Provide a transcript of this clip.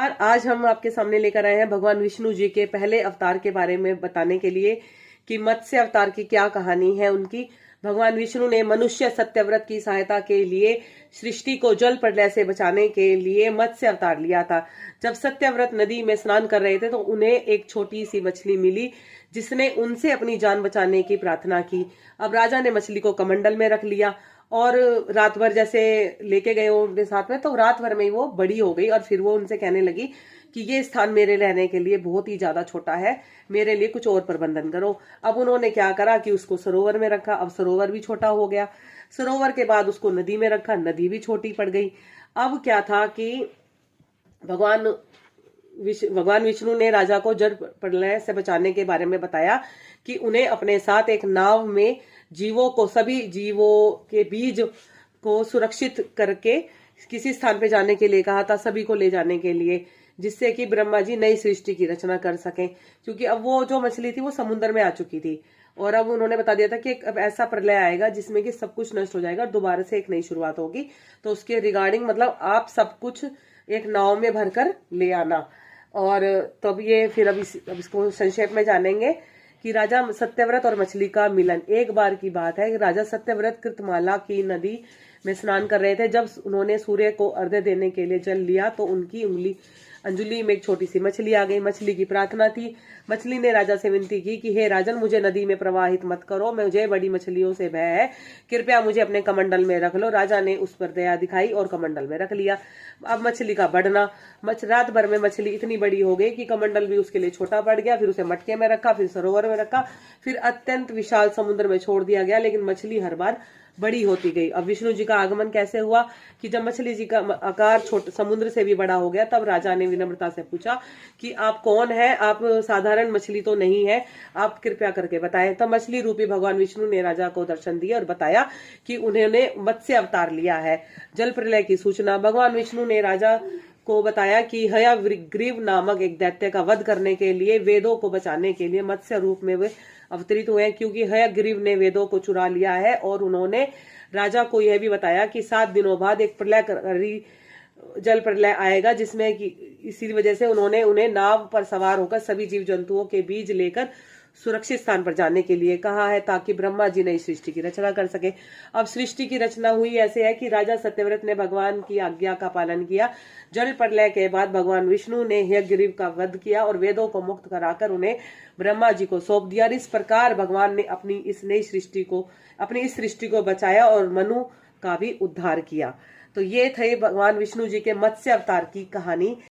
और आज हम आपके सामने लेकर आए हैं भगवान विष्णु जी के पहले अवतार के बारे में बताने के लिए कि मत्स्य अवतार की क्या कहानी है उनकी। भगवान विष्णु ने मनुष्य सत्यव्रत की सहायता के लिए सृष्टि को जल प्रलय से बचाने के लिए मत्स्य अवतार लिया था। जब सत्यव्रत नदी में स्नान कर रहे थे तो उन्हें एक छोटी सी मछली मिली जिसने उनसे अपनी जान बचाने की प्रार्थना की। अब राजा ने मछली को कमंडल में रख लिया और रात भर जैसे लेके गए वो उनके साथ में, तो रात भर में ही वो बड़ी हो गई और फिर वो उनसे कहने लगी कि ये स्थान मेरे रहने के लिए बहुत ही ज्यादा छोटा है, मेरे लिए कुछ और प्रबंधन करो। अब उन्होंने क्या करा कि उसको सरोवर में रखा। अब सरोवर भी छोटा हो गया। सरोवर के बाद उसको नदी में रखा, नदी भी छोटी पड़ गई। अब क्या था कि भगवान भगवान विष्णु ने राजा को जल प्रलय से बचाने के बारे में बताया कि उन्हें अपने साथ एक नाव में जीवों को, सभी जीवों के बीज को सुरक्षित करके किसी स्थान पे जाने के लिए कहा था, सभी को ले जाने के लिए, जिससे कि ब्रह्मा जी नई सृष्टि की रचना कर सकें। क्योंकि अब वो जो मछली थी वो समुद्र में आ चुकी थी और अब उन्होंने बता दिया था कि अब ऐसा प्रलय आएगा जिसमें कि सब कुछ नष्ट हो जाएगा, दोबारा से एक नई शुरुआत होगी। तो उसके रिगार्डिंग मतलब आप सब कुछ एक नाव में भरकर ले आना। और तब ये फिर अब इसको संक्षेप में जानेंगे कि राजा सत्यव्रत और मछली का मिलन। एक बार की बात है कि राजा सत्यव्रत कृतमाला की नदी में स्नान कर रहे थे। जब उन्होंने सूर्य को अर्घ्य देने के लिए जल लिया तो उनकी अंजुली में एक छोटी सी मछली आ गई। मछली की प्रार्थना थी। मछली ने राजा से विनती की कि हे राजन, मुझे नदी में प्रवाहित मत करो, मुझे बड़ी मछलियों से भय है, कृपया मुझे अपने कमंडल में रख लो। राजा ने उस पर दया दिखाई और कमंडल में रख लिया। अब मछली का बढ़ना, रात भर में मछली इतनी बड़ी हो गई कि कमंडल भी उसके लिए छोटा पड़ गया। फिर उसे मटके में रखा, फिर सरोवर में रखा, फिर अत्यंत विशाल समुद्र में छोड़ दिया गया, लेकिन मछली हर बार बड़ी होती गई। अब विष्णु जी का आगमन कैसे हुआ कि जब मछली जी का आकार छोटे समुद्र से भी बड़ा हो गया, तब राजा ने विनम्रता से पूछा कि आप कौन है, आप साधारण मछली तो नहीं है, आप कृपया करके बताएं। तब मछली रूपी भगवान विष्णु ने राजा को दर्शन दिया और बताया कि उन्होंने मत्स्य अवतार लिया है। जल प्रलय की सूचना भगवान विष्णु ने राजा को बताया कि हयग्रीव नामक एक दैत्य का वध करने के लिए, वेदों को बचाने के लिए मत्स्य रूप में वे अवतरित हुए हैं, क्योंकि हयग्रीव ने वेदों को चुरा लिया है। और उन्होंने राजा को यह भी बताया कि 7 दिनों बाद एक जल प्रलय आएगा, जिसमें कि इसी वजह से उन्होंने उन्हें नाव पर सवार होकर सभी जीव जंतुओं के बीज लेकर सुरक्षित स्थान पर जाने के लिए कहा है, ताकि ब्रह्मा जी नई सृष्टि की रचना कर सके। अब सृष्टि की रचना हुई ऐसे है कि राजा सत्यव्रत ने भगवान की आज्ञा का पालन किया। जल प्रलय के बाद भगवान विष्णु ने हयग्रीव का वध किया और वेदों को मुक्त कराकर उन्हें ब्रह्मा जी को सौंप दिया। इस प्रकार भगवान ने अपनी इस सृष्टि को बचाया और मनु का भी उद्धार किया। तो ये थे भगवान विष्णु जी के मत्स्य अवतार की कहानी।